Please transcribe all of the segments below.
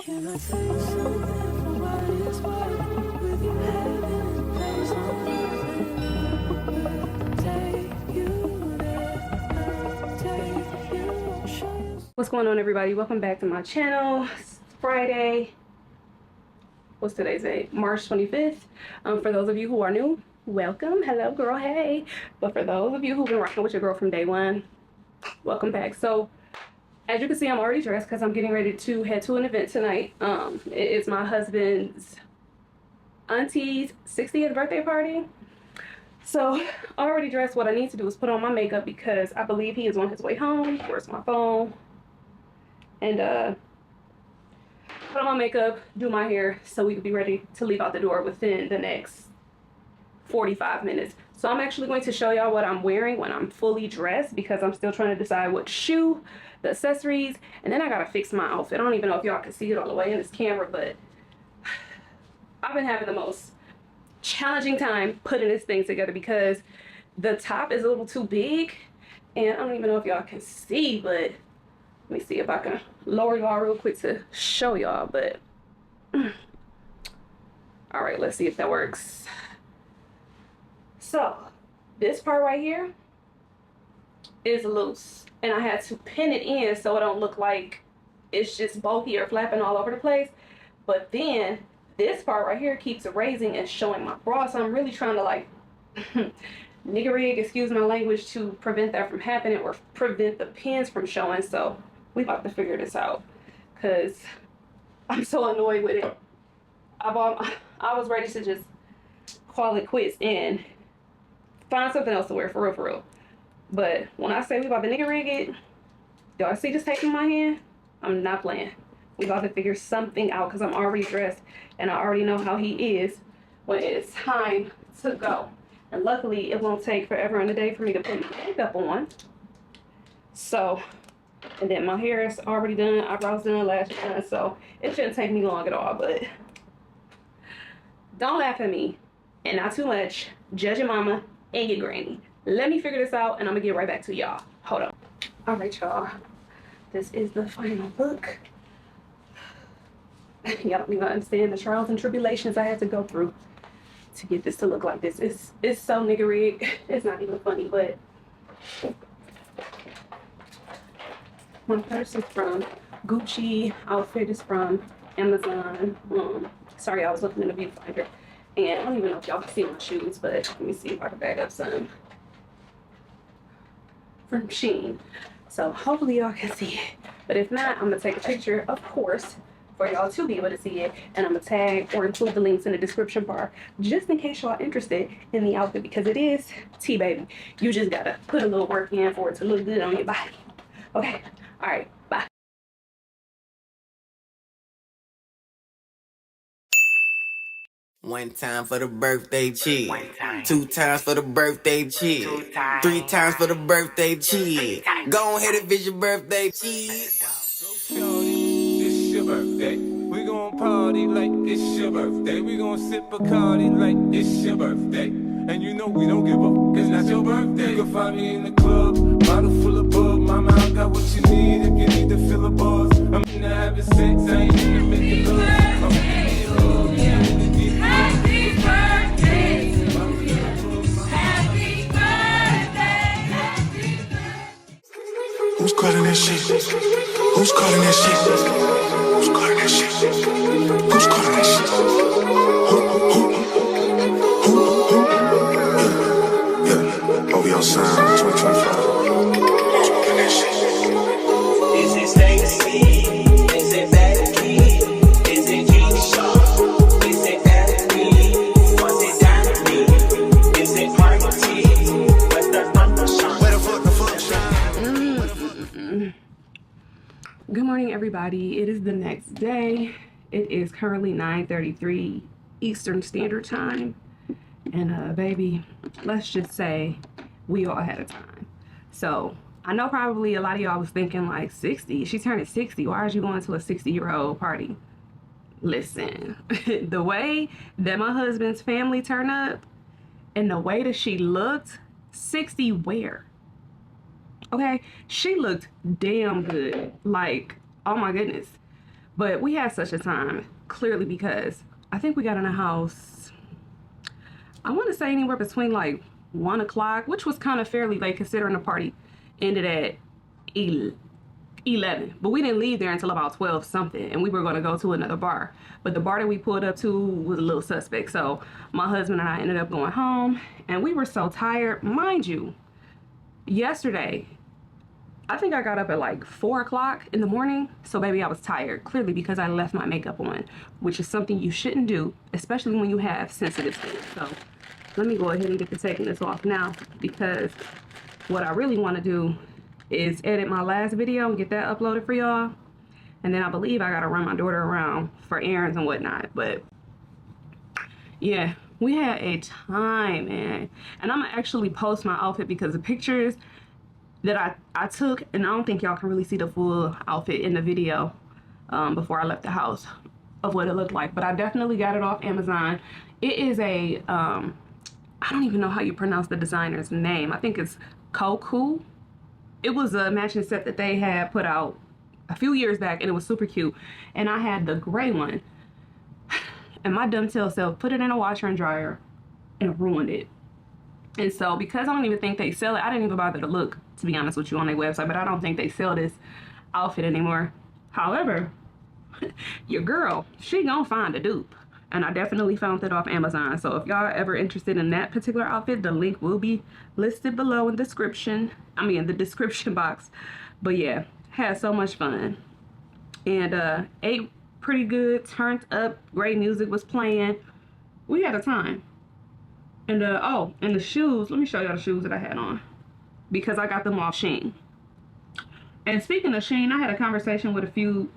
Can I tell you something for what it's worth? With you having place on take you there, take you, show you. What's going on, everybody? Welcome back to my channel. It's Friday. What's today's date? March 25th. For those of you who are new, welcome. Hello, girl. Hey. But for those of you who've been rocking with your girl from day one, welcome back. So as you can see, I'm already dressed because I'm getting ready to head to an event tonight. It is my husband's auntie's 60th birthday party. So already dressed. What I need to do is put on my makeup because I believe he is on his way home. Where's my phone? And put on my makeup, do my hair, so we can be ready to leave out the door within the next 45 minutes. So I'm actually going to show y'all what I'm wearing when I'm fully dressed because I'm still trying to decide what shoe, the accessories, and then I gotta fix my outfit. I don't even know if y'all can see it all the way in this camera, but I've been having the most challenging time putting this thing together because the top is a little too big, and I don't even know if y'all can see, but let me see if I can lower y'all real quick to show y'all, but all right, let's see if that works. So this part right here is loose, and I had to pin it in so it don't look like it's just bulky or flapping all over the place. But then this part right here keeps raising and showing my bra, so I'm really trying to like nigga rig, excuse my language, to prevent that from happening or prevent the pins from showing. So we about to figure this out because I'm so annoyed with it. I was ready to just call it quits and find something else to wear, for real. But when I say we about to nigga rig it, y'all see this tape in my hand? I'm not playing. We about to figure something out because I'm already dressed and I already know how he is when it's time to go. And luckily, it won't take forever and a day for me to put my makeup on. So, and then my hair is already done, eyebrows done, lashes done, so it shouldn't take me long at all. But don't laugh at me, and not too much. Judge your mama and your granny. Let me figure this out, and I'm gonna get right back to y'all. Hold on. All right, y'all. This is the final look. Y'all don't even understand the trials and tribulations I had to go through to get this to look like this. It's so nigga rigged. It's not even funny, but my purse is from Gucci. Outfit is from Amazon. Sorry, I was looking in the viewfinder. And I don't even know if y'all can see my shoes, but let me see if I can bag up some from Shein. So hopefully y'all can see it. But if not, I'm gonna take a picture, of course, for y'all to be able to see it. And I'm gonna tag or include the links in the description bar just in case y'all interested in the outfit because it is T-baby. You just gotta put a little work in for it to look good on your body. Okay, all right, bye. One time for the birthday chick, 2 times for the birthday chick, 3 times for the birthday chick. Go ahead and visit your birthday chick. Shorty, it's your birthday. We gon' party like it's your birthday. We gon' sip Bacardi like it's your birthday. And you know we don't give up, it's not your birthday. You can find me in the club, bottle full of bub. Mama, I got what you need if you need to fill a buzz. I'm into having sex, I ain't into making love. I'm into your love, yeah. Happy birthday to you. Happy birthday. Who's calling that shit? Who's calling that shit? Who's calling that shit? Who's calling that shit? Who? Yeah. OVO Sound 2025. Who's calling that shit? Is it Stacy? Is it Becky? Is it G-Shock? Is it Eric? Was it Danny? Is it Marty? What's the number shot? Where the fuck shine? Good morning, everybody. It is the next day. It is currently 9:33 Eastern Standard Time. And baby, let's just say we all had a time. So I know probably a lot of y'all was thinking like 60. She's turning 60. Why are you going to a 60-year-old party? Listen, the way that my husband's family turned up and the way that she looked, 60 where? Okay, she looked damn good. Like, oh my goodness. But we had such a time, clearly, because I think we got in the house, I want to say anywhere between like 1 o'clock, which was kind of fairly late considering the party ended at 11. But we didn't leave there until about 12 something, and we were going to go to another bar. But the bar that we pulled up to was a little suspect. So my husband and I ended up going home, and we were so tired. Mind you, yesterday, I think I got up at like 4 o'clock in the morning. So baby, I was tired, clearly because I left my makeup on, which is something you shouldn't do, especially when you have sensitive skin. So let me go ahead and get to taking this off now, because what I really want to do is edit my last video and get that uploaded for y'all. And then I believe I gotta run my daughter around for errands and whatnot. But yeah, we had a time, man. And I'm gonna actually post my outfit because the pictures that I took, and I don't think y'all can really see the full outfit in the video before I left the house of what it looked like. But I definitely got it off Amazon. It is a, I don't even know how you pronounce the designer's name. I think it's Koku. It was a matching set that they had put out a few years back, and it was super cute. And I had the gray one, and my dumb tail self put it in a washer and dryer and ruined it. And so because I don't even think they sell it, I didn't even bother to look, to be honest with you, on their website. But I don't think they sell this outfit anymore. However, your girl, she gonna find a dupe. And I definitely found it off Amazon. So if y'all are ever interested in that particular outfit, the link will be listed below in the description. I mean, the description box. But yeah, had so much fun. And ate pretty good, turned up, great music was playing. We had a time. And oh, and the shoes, let me show y'all the shoes that I had on, because I got them off Shein. And speaking of Shein, I had a conversation with a few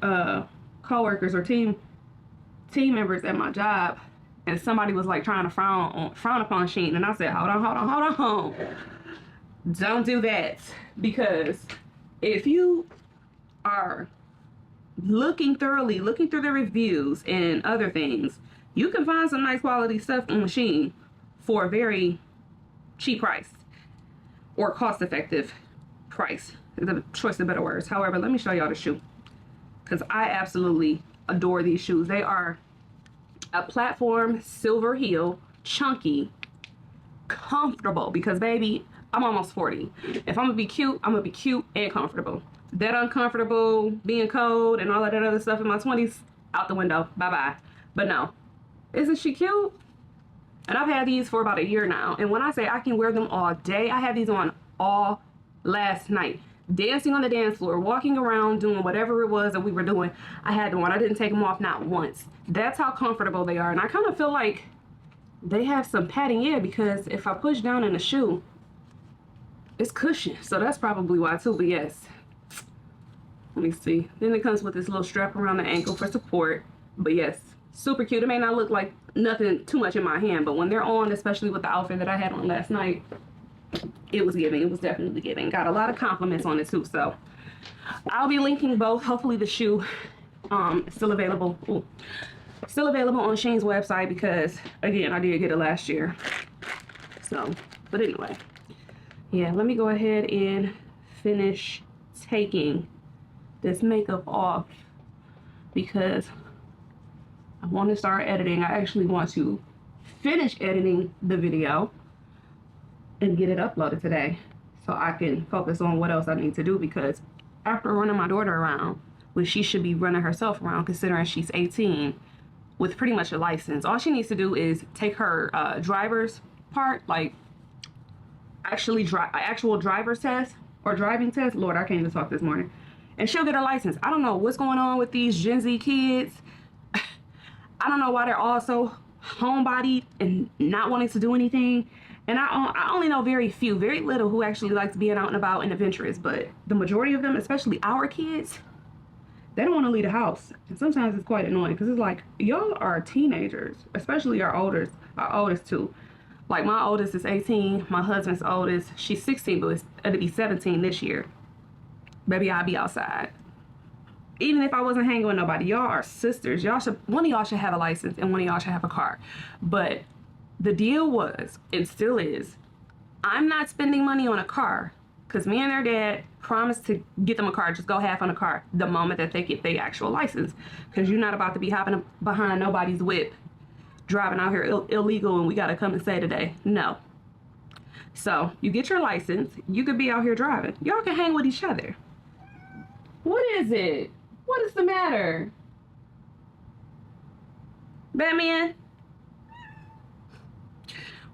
co-workers or team members at my job, and somebody was like trying to frown upon Shein, and I said, hold on, don't do that, because if you are looking through the reviews and other things, you can find some nice quality stuff on Shein for a very cheap price, or cost-effective price, the choice of better words. However, let me show y'all the shoe, because I absolutely adore these shoes. They are a platform silver heel, chunky, comfortable, because baby, I'm almost 40. If I'm gonna be cute, I'm gonna be cute and comfortable. That uncomfortable, being cold and all of that other stuff in my 20s, out the window, bye-bye. But no, isn't she cute? And I've had these for about a year now, and when I say I can wear them all day, I had these on all last night, dancing on the dance floor, walking around, doing whatever it was that we were doing. I had them on. I didn't take them off, not once. That's how comfortable they are. And I kind of feel like they have some padding, yeah, because if I push down in the shoe, it's cushion. So that's probably why too. But yes, let me see. Then it comes with this little strap around the ankle for support. But yes, super cute. It may not look like nothing too much in my hand, but when they're on, especially with the outfit that I had on last night, it was giving. It was definitely giving. Got a lot of compliments on it too. So I'll be linking both. Hopefully the shoe is still available. Ooh. Still available on Shein's website, because again, I did get it last year. So, but anyway, yeah, let me go ahead and finish taking this makeup off, because I want to start editing. I actually want to finish editing the video and get it uploaded today, so I can focus on what else I need to do, because after running my daughter around, which she should be running herself around considering she's 18 with pretty much a license, all she needs to do is take her driver's part, like actual driver's test or driving test. Lord, I can't even talk this morning. And she'll get her license. I don't know what's going on with these Gen Z kids. I don't know why they're all so homebodied and not wanting to do anything. And I only know very little who actually likes being out and about and adventurous. But the majority of them, especially our kids, they don't want to leave the house. And sometimes it's quite annoying, because it's like, y'all are teenagers, especially our oldest two. Like my oldest is 18, my husband's oldest, she's 16, but it'll be 17 this year. Baby, I'll be outside. Even if I wasn't hanging with nobody, y'all are sisters. One of y'all should have a license, and one of y'all should have a car. But the deal was, and still is, I'm not spending money on a car, because me and their dad promise to get them a car. Just go half on a car the moment that they get their actual license, because you're not about to be hopping behind nobody's whip driving out here illegal and we got to come and say today. No. So you get your license, you could be out here driving. Y'all can hang with each other. What is it? What is the matter? Batman?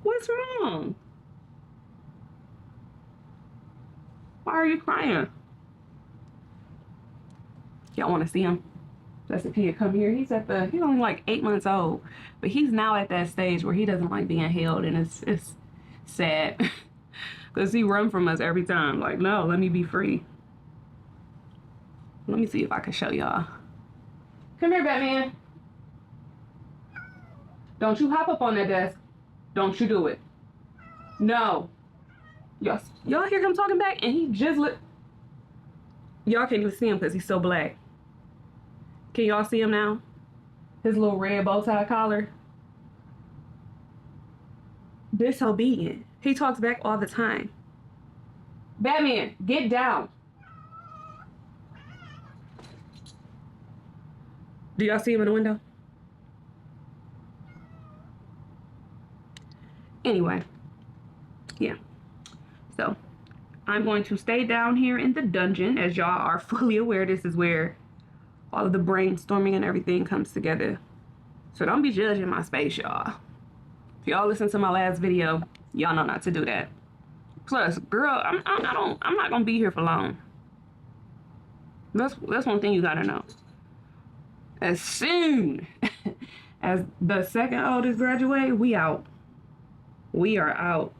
What's wrong? Why are you crying? Y'all want to see him? That's the kid come here. He's only like 8 months old, but he's now at that stage where he doesn't like being held, and it's sad because he run from us every time. Like, no, let me be free. Let me see if I can show y'all. Come here, Batman. Don't you hop up on that desk. Don't you do it. No. Y'all hear him talking back, and he just look. Y'all can't even see him because he's so black. Can y'all see him now? His little red bow tie collar. Disobedient. He talks back all the time. Batman, get down. Do y'all see him in the window? Anyway, yeah. So I'm going to stay down here in the dungeon. As y'all are fully aware, this is where all of the brainstorming and everything comes together. So don't be judging my space, y'all. If y'all listen to my last video, y'all know not to do that. Plus, girl, I'm not gonna be here for long. That's one thing you gotta know. As soon as the second oldest graduate, we out. We are out.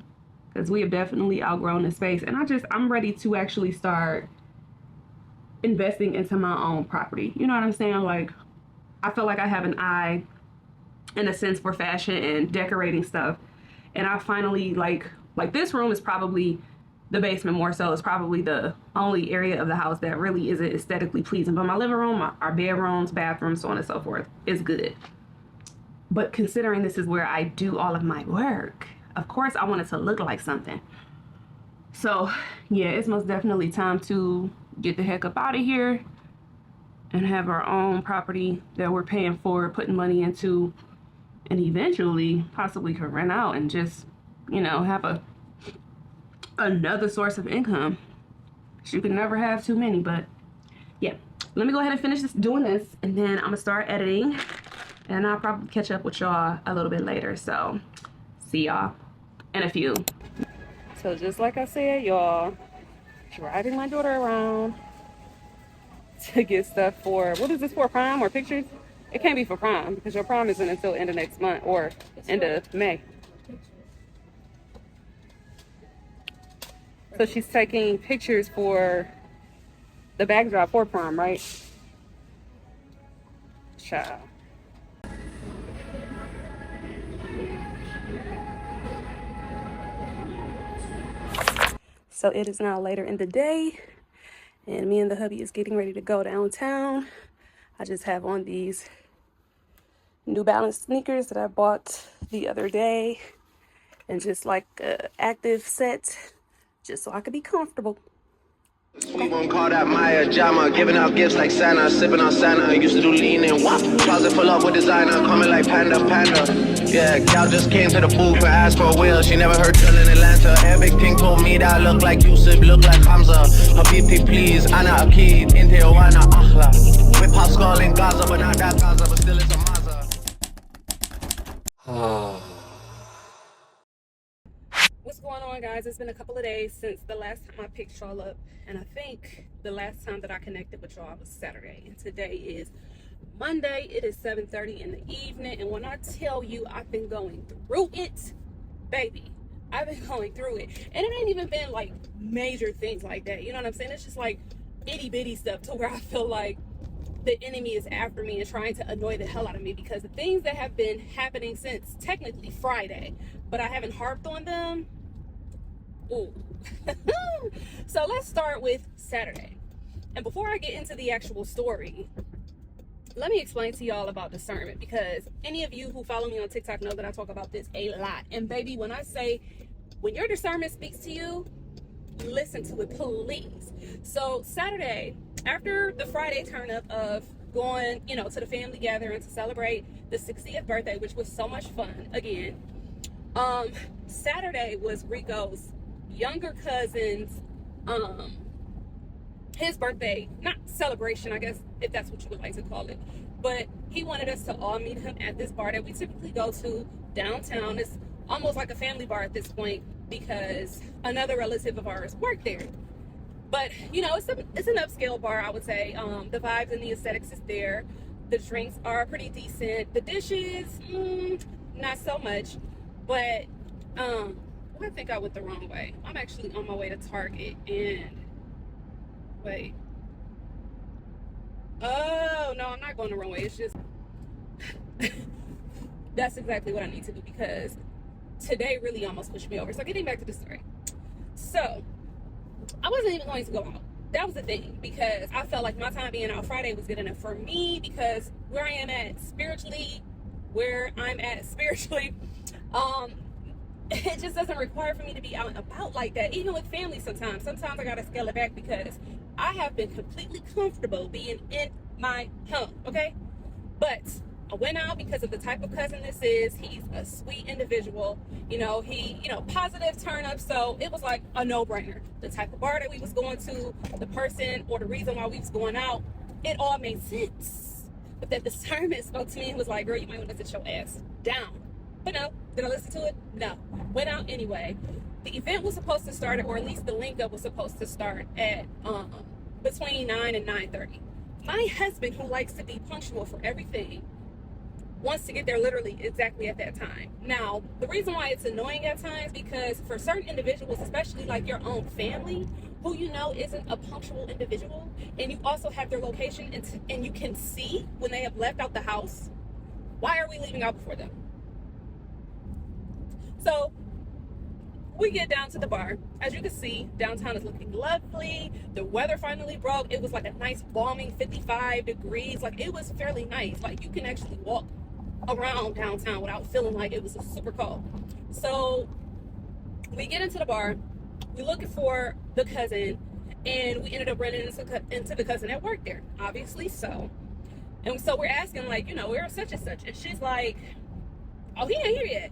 Because we have definitely outgrown this space. And I'm ready to actually start investing into my own property. You know what I'm saying? Like, I feel like I have an eye, in a sense, for fashion and decorating stuff. And I finally, like this room is probably the basement more so. It's probably the only area of the house that really isn't aesthetically pleasing. But my living room, our bedrooms, bathrooms, so on and so forth, is good. But considering this is where I do all of my work, of course I want it to look like something. So yeah, it's most definitely time to get the heck up out of here and have our own property that we're paying for, putting money into, and eventually possibly can rent out and just, you know, have another source of income. You can never have too many. But yeah, let me go ahead and finish doing this, and then I'm gonna start editing, and I'll probably catch up with y'all a little bit later. So see y'all in a few. So just like I said, y'all, driving my daughter around to get stuff for, what is this for, prom or pictures? It can't be for prom because your prom isn't until end of next month or end of May. So she's taking pictures for the backdrop for prom, right? Child. So it is now later in the day, and me and the hubby is getting ready to go downtown. I just have on these New Balance sneakers that I bought the other day, and just like an active set, just so I could be comfortable. We won't call that Maya Jama, giving out gifts like Santa, sipping on Santa, used to do lean and wop. Closet full up with designer, coming like Panda. Yeah, gal just came to the booth and asked for a wheel, she never heard till in Atlanta. Her big thing told me that I look like Yusuf, look like Hamza. Habibi please, Ana Akid, in Tijuana, Akhla. With Pop Skull in Gaza, but not that Gaza, but still it's a Maza. What's going on, guys? It's been a couple of days since the last time I picked y'all up, and I think the last time that I connected with y'all was Saturday, and today is Monday. It is 7:30 in the evening, and when I tell you I've been going through it, baby, I've been going through it. And it ain't even been like major things like that, you know what I'm saying? It's just like itty bitty stuff to where I feel like the enemy is after me and trying to annoy the hell out of me, because the things that have been happening since technically Friday, but I haven't harped on them. Ooh. So let's start with Saturday. And before I get into the actual story, let me explain to y'all about discernment, because any of you who follow me on TikTok know that I talk about this a lot. And baby, when I say, when your discernment speaks to you, listen to it, please. So Saturday, after the Friday turn up of going, to the family gathering to celebrate the 60th birthday, which was so much fun again. Saturday was Rico's younger cousin's, his birthday, not celebration, I guess, if that's what you would like to call it. But he wanted us to all meet him at this bar that we typically go to downtown. It's almost like a family bar at this point because another relative of ours worked there. But, it's an upscale bar, I would say. The vibes and the aesthetics is there. The drinks are pretty decent. The dishes, not so much. But, I think I went the wrong way. I'm actually on my way to Target and, wait. Oh, no, I'm not going the wrong way. It's just, that's exactly what I need to do because today really almost pushed me over. So getting back to the story. So, I wasn't even going to go out. That was the thing because I felt like my time being out Friday was good enough for me because where I'm at spiritually, it just doesn't require for me to be out and about like that. Even with family sometimes I gotta scale it back because I have been completely comfortable being in my home, okay? But I went out because of the type of cousin this is. He's a sweet individual. Positive turn up. So it was like a no-brainer. The type of bar that we was going to, the person or the reason why we was going out, it all made sense. But that discernment spoke to me and was like, girl, you might want to sit your ass down. But no, did I listen to it? No. Went out anyway. The event was supposed to start, or at least the link up was supposed to start at between 9 and 9:30. My husband, who likes to be punctual for everything, wants to get there literally exactly at that time. Now, the reason why it's annoying at times because for certain individuals, especially like your own family, who isn't a punctual individual, and you also have their location and you can see when they have left out the house, why are we leaving out before them? So we get down to the bar. As you can see, downtown is looking lovely. The weather finally broke. It was like a nice balming 55 degrees. Like it was fairly nice. Like you can actually walk around downtown without feeling like it was super cold. So we get into the bar. We're looking for the cousin, and we ended up running into the cousin that worked there. Obviously so. And so we're asking like, where such and such, and she's like, oh, he ain't here yet.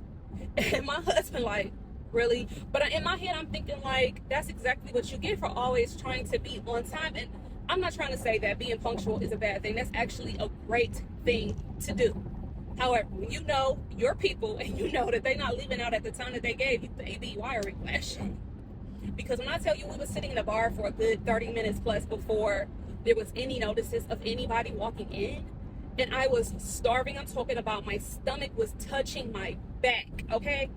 And my husband like, really? But in my head I'm thinking like, that's exactly what you get for always trying to be on time. And I'm not trying to say that being punctual is a bad thing. That's actually a great thing to do. However, when you know your people and you know that they're not leaving out at the time that they gave you, baby, why are we flashing? Because when I tell you we were sitting in the bar for a good 30 minutes plus before there was any notices of anybody walking in, and I was starving. I'm talking about my stomach was touching my back, okay?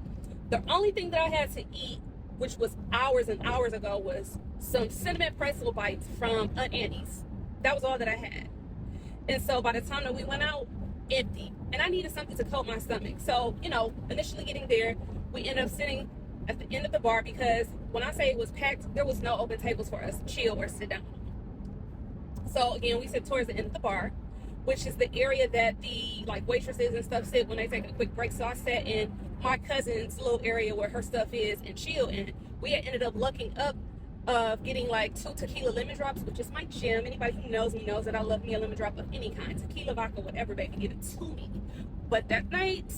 The only thing that I had to eat, which was hours and hours ago, was some cinnamon pretzel bites from Aunt Annie's. That was all that I had. And so by the time that we went out, empty. And I needed something to coat my stomach. So, initially getting there, we ended up sitting at the end of the bar because when I say it was packed, there was no open tables for us to chill or sit down. So again, we sit towards the end of the bar, which is the area that the waitresses and stuff sit when they take a quick break. So I sat in my cousin's little area where her stuff is and chill. And we had ended up lucking up of getting 2 tequila lemon drops, which is my jam. Anybody who knows me knows that I love me a lemon drop of any kind. Tequila, vodka, whatever, baby, give it to me. But that night,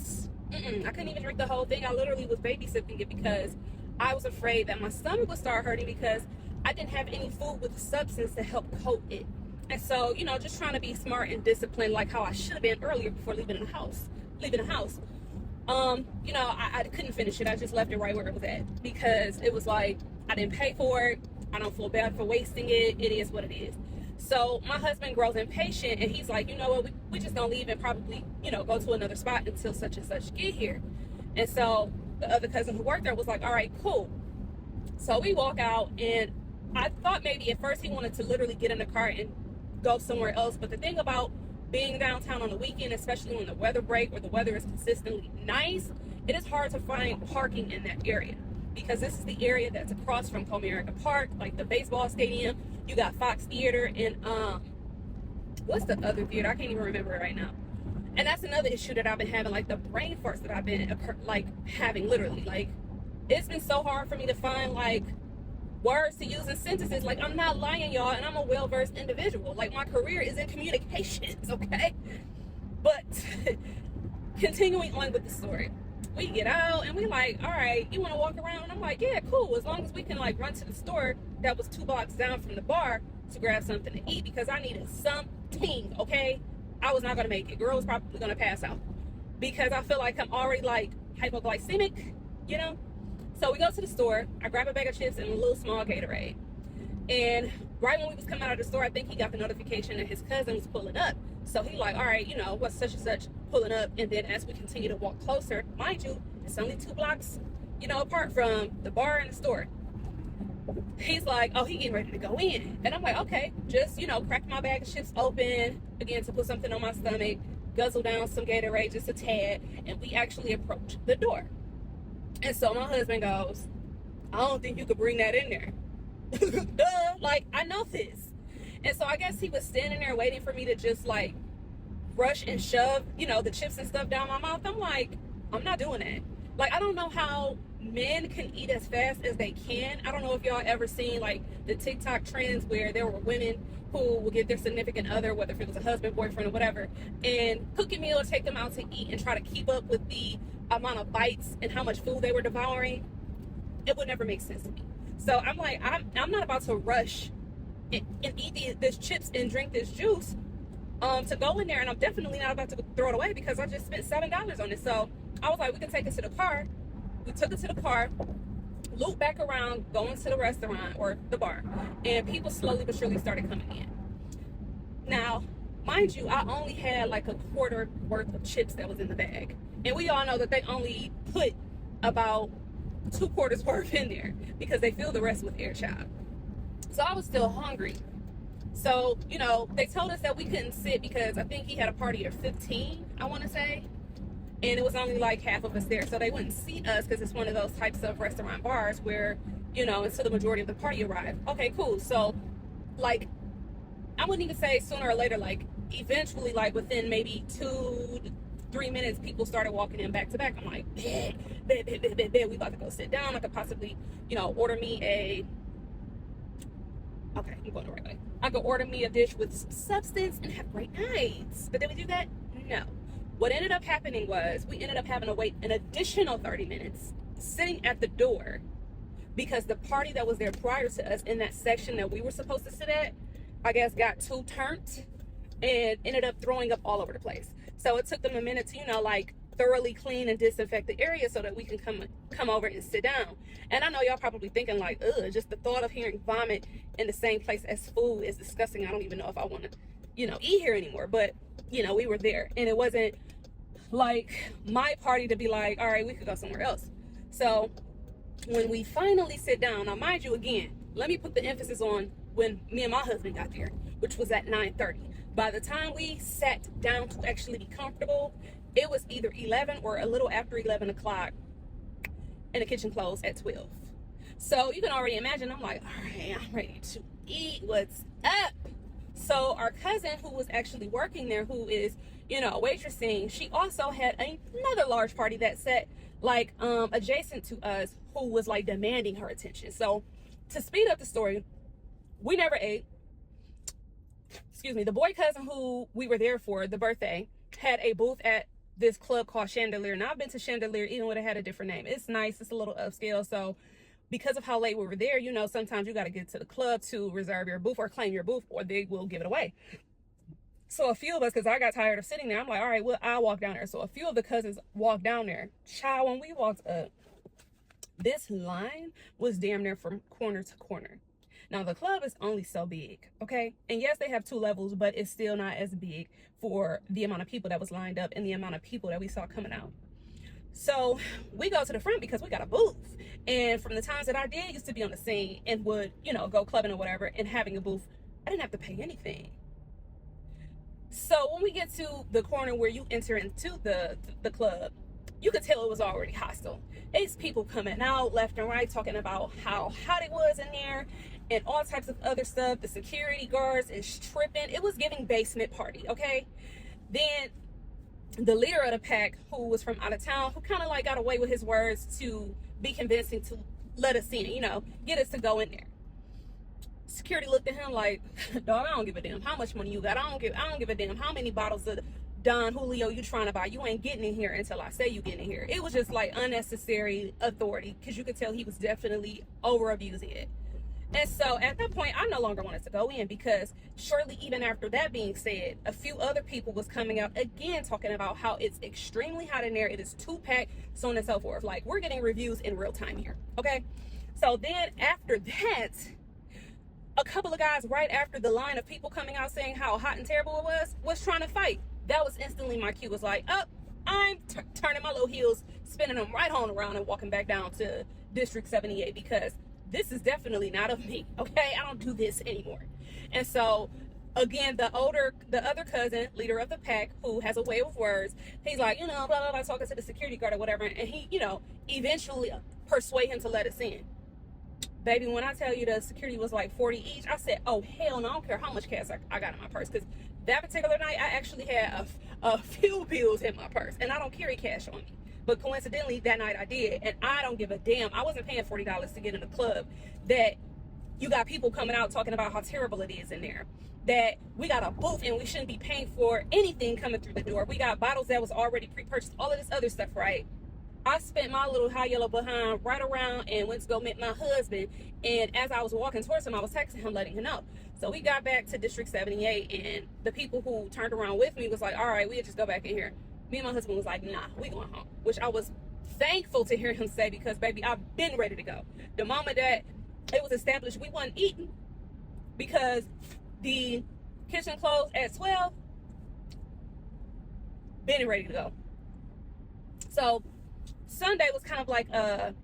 I couldn't even drink the whole thing. I literally was baby sipping it because I was afraid that my stomach would start hurting because I didn't have any food with substance to help coat it. And so, just trying to be smart and disciplined like how I should have been earlier before leaving the house. I couldn't finish it. I just left it right where it was at because it was like, I didn't pay for it. I don't feel bad for wasting it. It is what it is. So my husband grows impatient and he's like, you know what, we just gonna leave and probably, go to another spot until such and such get here. And so the other cousin who worked there was like, all right, cool. So we walk out and I thought maybe at first he wanted to literally get in the car and go somewhere else. But the thing about being downtown on the weekend, especially when the weather break or the weather is consistently nice, it is hard to find parking in that area. Because this is the area that's across from Comerica Park, like the baseball stadium. You got Fox Theater and what's the other theater? I can't even remember it right now. And that's another issue that I've been having, like the brain farts that I've been having literally. Like it's been so hard for me to find words to use in sentences. Like, I'm not lying, y'all, and I'm a well-versed individual. Like, my career is in communications, okay? But continuing on with the story, we get out and we like, all right, you want to walk around? And I'm like, yeah, cool, as long as we can like run to the store that was 2 blocks down from the bar to grab something to eat, because I needed something, okay? I was not gonna make it. Girl was probably gonna pass out because I feel like I'm already like hypoglycemic, you know? So we go to the store, I grab a bag of chips and a little small Gatorade. And right when we was coming out of the store, I think he got the notification that his cousin was pulling up. So he like, all right, you know, what's such and such pulling up. And then as we continue to walk closer, mind you, it's only 2 blocks, you know, apart from the bar and the store. He's like, oh, he getting ready to go in. And I'm like, okay, just, you know, crack my bag of chips open again to put something on my stomach, guzzle down some Gatorade just a tad, and we actually approach the door. And so my husband goes, I don't think you could bring that in there. Duh, like, I know this. And so I guess he was standing there waiting for me to just like rush and shove, you know, the chips and stuff down my mouth. I'm like, I'm not doing that. Like, I don't know how men can eat as fast as they can. I don't know if y'all ever seen like the TikTok trends where there were women who would get their significant other, whether if it was a husband, boyfriend, or whatever, and cook a meal or take them out to eat and try to keep up with the amount of bites and how much food they were devouring. It would never make sense to me. So I'm like, I'm not about to rush and eat this chips and drink this juice to go in there, and I'm definitely not about to throw it away because I just spent $7 on it. So I was like, we can take it to the car. We took it to the car, looped back around, going to the restaurant or the bar, and people slowly but surely started coming in. Now, mind you, I only had like a quarter worth of chips that was in the bag, and we all know that they only put about 2 quarters worth in there because they fill the rest with air chop. So I was still hungry. So, you know, they told us that we couldn't sit because I think he had a party of 15, I want to say. And it was only like half of us there. So they wouldn't seat us because it's one of those types of restaurant bars where, you know, until the majority of the party arrived. Okay, cool. So, like, I wouldn't even say sooner or later, like, eventually, like, within maybe 2 to 3 minutes, people started walking in back to back. I'm like, we about to go sit down. I could possibly, you know, order me a... Okay, I'm going the right way. I could order me a dish with some substance and have great nights. But did we do that? No. What ended up happening was we ended up having to wait an additional 30 minutes sitting at the door because the party that was there prior to us in that section that we were supposed to sit at, I guess, got too turned and ended up throwing up all over the place. So it took them a minute to, you know, like thoroughly clean and disinfect the area so that we can come over and sit down. And I know y'all probably thinking like, ugh, just the thought of hearing vomit in the same place as food is disgusting. I don't even know if I want to, you know, eat here anymore. But, you know, we were there and it wasn't like my party to be like, all right, we could go somewhere else. So when we finally sit down, now mind you, again, let me put the emphasis on when me and my husband got there, which was at 9:30. By the time we sat down to actually be comfortable, it was either 11 or a little after 11 o'clock, and the kitchen closed at 12. So you can already imagine, I'm like, all right, I'm ready to eat. What's up? So our cousin who was actually working there, who is, you know, waitressing, she also had another large party that sat like adjacent to us, who was like demanding her attention. So to speed up the story, we never ate. Excuse me. The boy cousin who we were there for the birthday had a booth at this club called Chandelier. Now I've been to Chandelier even when it had a different name. It's nice. It's a little upscale. So because of how late we were there, you know, sometimes you got to get to the club to reserve your booth or claim your booth, or they will give it away. So a few of us, because I got tired of sitting there, I'm like, all right, well, I'll walk down there. So a few of the cousins walked down there. Child, when we walked up, this line was damn near from corner to corner. Now, the club is only so big, okay? And yes, they have 2 levels, but it's still not as big for the amount of people that was lined up and the amount of people that we saw coming out. So we go to the front because we got a booth. And from the times that I did used to be on the scene and would, you know, go clubbing or whatever and having a booth, I didn't have to pay anything. So when we get to the corner where you enter into the club, you could tell it was already hostile. It's people coming out left and right talking about how hot it was in there and all types of other stuff. The security guards is tripping. It was giving basement party, okay? Then the leader of the pack, who was from out of town, who kind of like got away with his words to be convincing to let us in, get us to go in there. Security looked at him like, dog, I don't give a damn how much money you got. I don't give a damn how many bottles of Don Julio you trying to buy. You ain't getting in here until I say you get in here. It was just like unnecessary authority, because you could tell he was definitely over abusing it. And so at that point, I no longer wanted to go in, because shortly even after that being said, a few other people was coming out again talking about how it's extremely hot in there. It is too packed, so on and so forth. Like, we're getting reviews in real time here. Okay. So then after that, a couple of guys right after the line of people coming out saying how hot and terrible it was trying to fight. That was instantly my cue. Was like, oh, I'm turning my little heels, spinning them right on around and walking back down to District 78, because this is definitely not of me. Okay, I don't do this anymore. And so again, the other cousin, leader of the pack, who has a way with words, he's like, blah, blah, blah, talking to the security guard or whatever, and he, eventually persuade him to let us in. Baby, when I tell you the security was like 40 each, I said, oh, hell no, I don't care how much cash I got in my purse. Because that particular night, I actually had a few bills in my purse. And I don't carry cash on me. But coincidentally, that night I did. And I don't give a damn. I wasn't paying $40 to get in the club. That you got people coming out talking about how terrible it is in there. That we got a booth and we shouldn't be paying for anything coming through the door. We got bottles that was already pre-purchased. All of this other stuff, right? I spent my little high yellow behind right around and went to go meet my husband. And as I was walking towards him, I was texting him, letting him know. So we got back to District 78, and the people who turned around with me was like, all right, we'll just go back in here. Me and my husband was like, nah, we going home. Which I was thankful to hear him say, because, baby, I've been ready to go. The moment that it was established we wasn't eating, because the kitchen closed at 12, been ready to go. So Sunday was kind of like a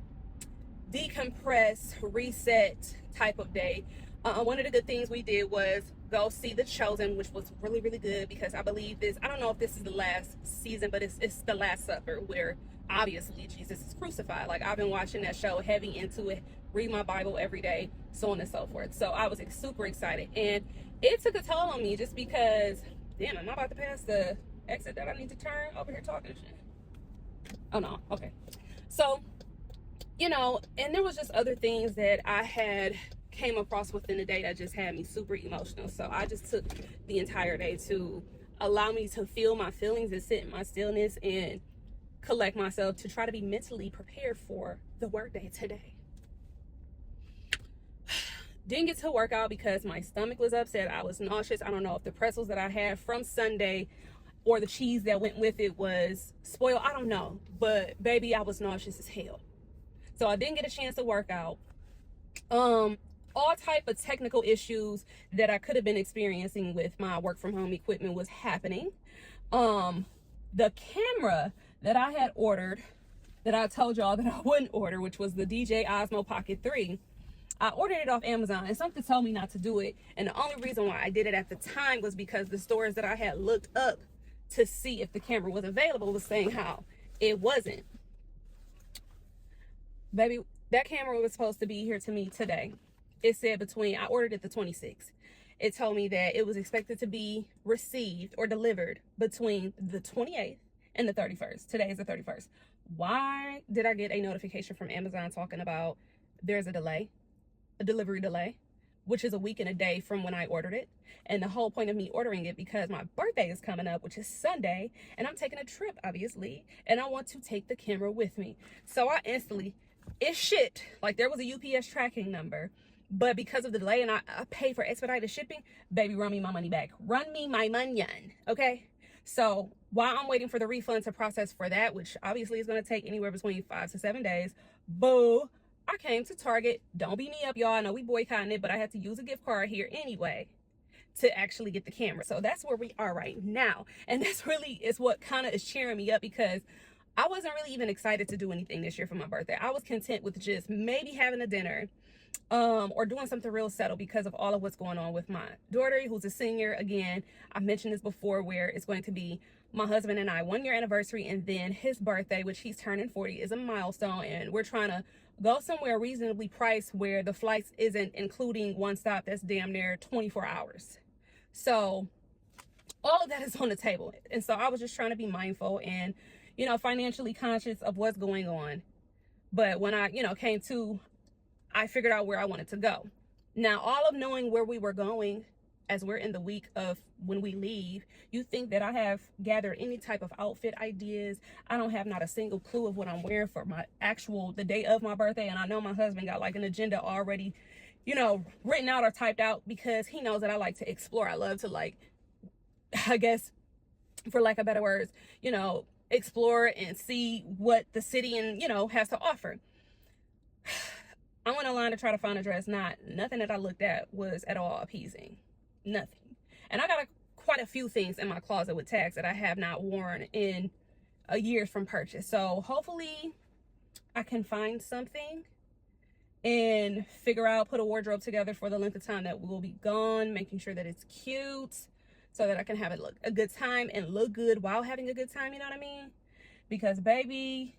decompress, reset type of day. One of the good things we did was go see The Chosen, which was really, really good, because I believe I don't know if this is the last season, but it's the Last Supper, where obviously Jesus is crucified. Like, I've been watching that show, heavy into it, read my Bible every day, so on and so forth. So I was super excited, and it took a toll on me, just because, damn, am I about to pass the exit that I need to turn over here talking shit? Oh no, okay. So, and there was just other things that I had came across within the day that just had me super emotional. So I just took the entire day to allow me to feel my feelings and sit in my stillness and collect myself to try to be mentally prepared for the work day today. Didn't get to work out because my stomach was upset. I was nauseous. I don't know if the pretzels that I had from Sunday or the cheese that went with it was spoiled. I don't know. But baby, I was nauseous as hell. So I didn't get a chance to work out. All type of technical issues that I could have been experiencing with my work from home equipment was happening. The camera that I had ordered, that I told y'all that I wouldn't order, which was the DJI Osmo Pocket 3, I ordered it off Amazon, and something told me not to do it. And the only reason why I did it at the time was because the stores that I had looked up to see if the camera was available was saying how it wasn't. Baby, that camera was supposed to be here to me today. It said I ordered it the 26th. It told me that it was expected to be received or delivered between the 28th and the 31st. Today is the 31st. Why did I get a notification from Amazon talking about there's a delivery delay, which is a week and a day from when I ordered it? And the whole point of me ordering it, because my birthday is coming up, which is Sunday, and I'm taking a trip, obviously, and I want to take the camera with me. So I instantly, it's shit. Like, there was a UPS tracking number, but because of the delay and I paid for expedited shipping, baby, run me my money back. Run me my money, okay? So while I'm waiting for the refund to process for that, which obviously is going to take anywhere between 5 to 7 days, boo, I came to Target. Don't beat me up, y'all. I know we boycotting it, but I had to use a gift card here anyway to actually get the camera. So that's where we are right now. And that's really is what kind of is cheering me up, because I wasn't really even excited to do anything this year for my birthday. I was content with just maybe having a dinner or doing something real settled, because of all of what's going on with my daughter, who's a senior. Again, I've mentioned this before, where it's going to be my husband and I 1 year anniversary, and then his birthday, which he's turning 40, is a milestone, and we're trying to go somewhere reasonably priced where the flights isn't including one stop that's damn near 24 hours. So all of that is on the table. And so I was just trying to be mindful and, financially conscious of what's going on. But when I, came to I figured out where I wanted to go. Now, all of knowing where we were going, as we're in the week of when we leave, you think that I have gathered any type of outfit ideas. I don't have not a single clue of what I'm wearing for the day of my birthday. And I know my husband got like an agenda already, you know, written out or typed out, because he knows that I like to explore. I love to, like, I guess, for lack of better words, you know, explore and see what the city and, you know, has to offer. I went online to try to find a dress. Nothing that I looked at was at all appeasing. Nothing. And I got quite a few things in my closet with tags that I have not worn in a year from purchase. So hopefully I can find something and put a wardrobe together for the length of time that we'll be gone, making sure that it's cute so that I can have a good time and look good while having a good time, you know what I mean? Because baby,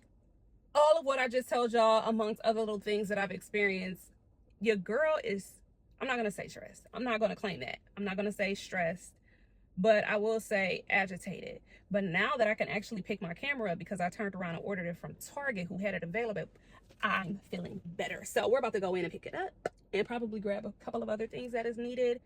all of what I just told y'all, amongst other little things that I've experienced, your girl is, I'm not going to say stressed. I'm not going to claim that. I'm not going to say stressed, but I will say agitated. But now that I can actually pick my camera up because I turned around and ordered it from Target, who had it available, I'm feeling better. So we're about to go in and pick it up and probably grab a couple of other things that is needed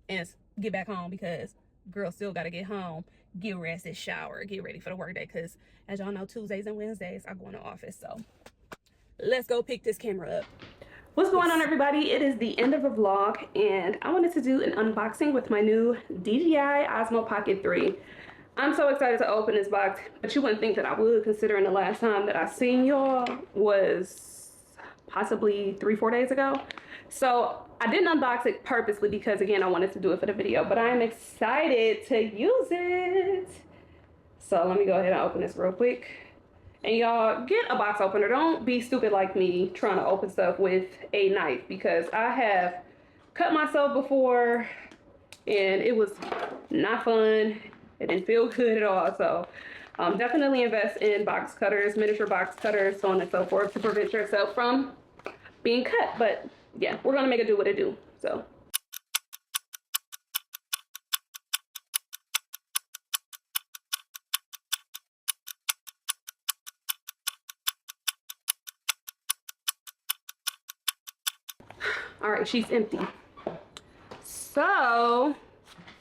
and get back home, because girl still got to get home, get rested, shower, get ready for the workday. Because as y'all know, Tuesdays and Wednesdays I go in the office. So let's go pick this camera up. What's going on, everybody? It is the end of the vlog, and I wanted to do an unboxing with my new DJI Osmo Pocket 3. I'm so excited to open this box, but you wouldn't think that I would, considering the last time that I seen y'all was possibly 3-4 days ago. So I didn't unbox it purposely because, again, I wanted to do it for the video, but I'm excited to use it. So let me go ahead and open this real quick. And y'all, get a box opener. Don't be stupid like me trying to open stuff with a knife, because I have cut myself before and it was not fun. It didn't feel good at all. So definitely invest in box cutters, miniature box cutters, so on and so forth, to prevent yourself from being cut. But yeah, we're gonna make it do what it do. So all right, she's empty. So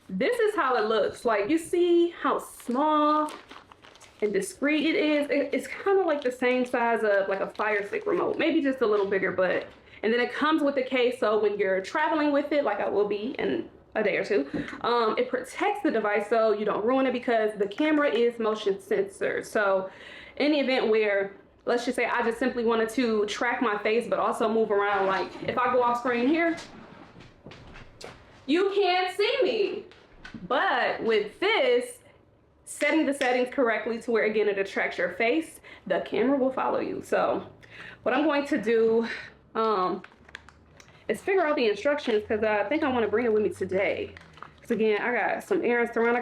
this is how it looks. Like, you see how small and discreet it is. It's kind of like the same size of like a Fire Stick remote, maybe just a little bigger. But and then it comes with the case, so when you're traveling with it, like I will be in a day or two, it protects the device so you don't ruin it, because the camera is motion sensor. So in the event where, let's just say I just simply wanted to track my face but also move around, like if I go off screen here, you can't see me. But with this, setting the settings correctly to where, again, it attracts your face, the camera will follow you. So what I'm going to do is figure out the instructions, because I think I want to bring it with me today. Because again, I got some errands to run.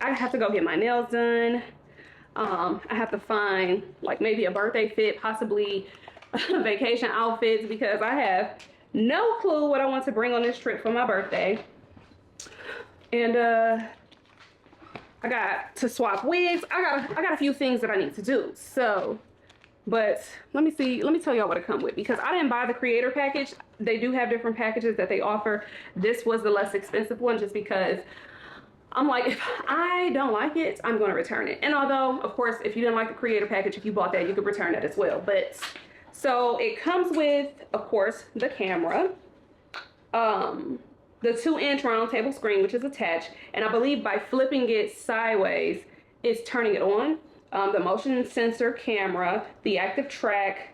I have to go get my nails done. I have to find like maybe a birthday fit, possibly vacation outfits, because I have no clue what I want to bring on this trip for my birthday. And I got to swap wigs. I got a few things that I need to do. So, but let me tell y'all what it comes with, because I didn't buy the creator package. They do have different packages that they offer. This was the less expensive one, just because I'm like, if I don't like it, I'm going to return it. And although, of course, if you didn't like the creator package, if you bought that, you could return that as well. But so it comes with, of course, the camera, the 2-inch round table screen, which is attached. And I believe by flipping it sideways, it's turning it on. The motion sensor camera, the active track,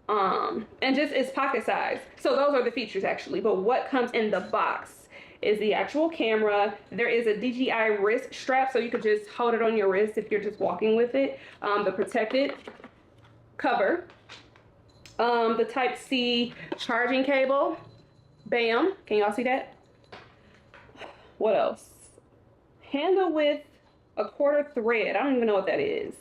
and just it's pocket size. So those are the features actually. But what comes in the box is the actual camera. There is a DJI wrist strap, so you could just hold it on your wrist if you're just walking with it. The protected cover, the Type-C charging cable. Bam, can y'all see that? What else? Handle with a 1/4 thread. I don't even know what that is.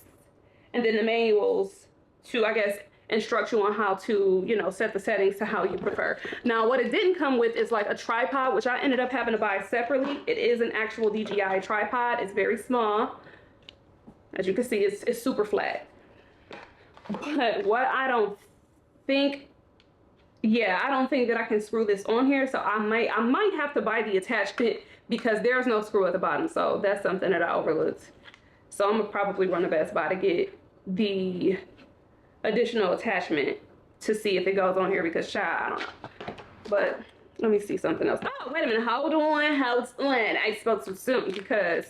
And then the manuals to, I guess, instruct you on how to, you know, set the settings to how you prefer. Now, what it didn't come with is like a tripod, which I ended up having to buy separately. It is an actual DJI tripod. It's very small. As you can see, it's super flat. But what I don't think yeah, I don't think that I can screw this on here, so I might have to buy the attachment because there's no screw at the bottom. So that's something that I overlooked. So I'm gonna probably run to Best Buy to get the additional attachment to see if it goes on here because child, I don't know. But let me see something else. Oh, wait a minute, hold on. I spoke too soon because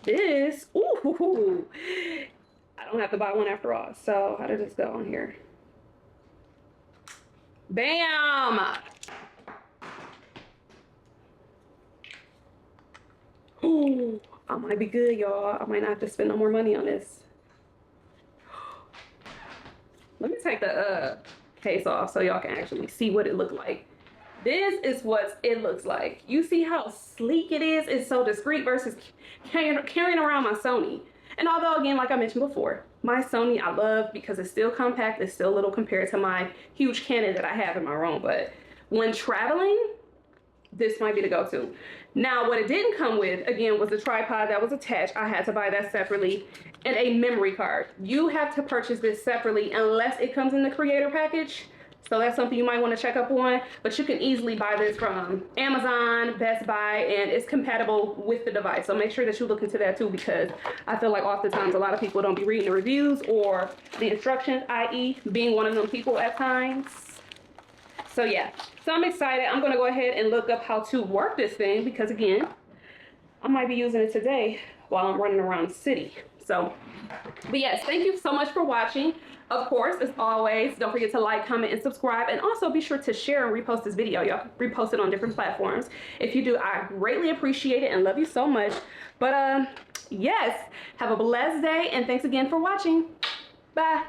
this, ooh, I don't have to buy one after all. So how did this go on here? Bam! Ooh, I might be good, y'all. I might not have to spend no more money on this. Let me take the case off so y'all can actually see what it looked like. This is what it looks like. You see how sleek it is? It's so discreet versus carrying around my Sony. And although, again, like I mentioned before, my Sony I love because it's still compact. It's still little compared to my huge Canon that I have in my room. But when traveling, this might be the go-to. Now, what it didn't come with, again, was the tripod that was attached. I had to buy that separately, and a memory card. You have to purchase this separately unless it comes in the creator package. So that's something you might want to check up on, but you can easily buy this from Amazon, Best Buy, and it's compatible with the device. So make sure that you look into that too, because I feel like oftentimes a lot of people don't be reading the reviews or the instructions, i.e. being one of them people at times. So yeah, so I'm excited. I'm gonna go ahead and look up how to work this thing because again, I might be using it today while I'm running around the city. So, but yes, thank you so much for watching. Of course, as always, don't forget to like, comment, and subscribe. And also be sure to share and repost this video. Y'all repost it on different platforms. If you do, I greatly appreciate it and love you so much. But yes, have a blessed day and thanks again for watching. Bye.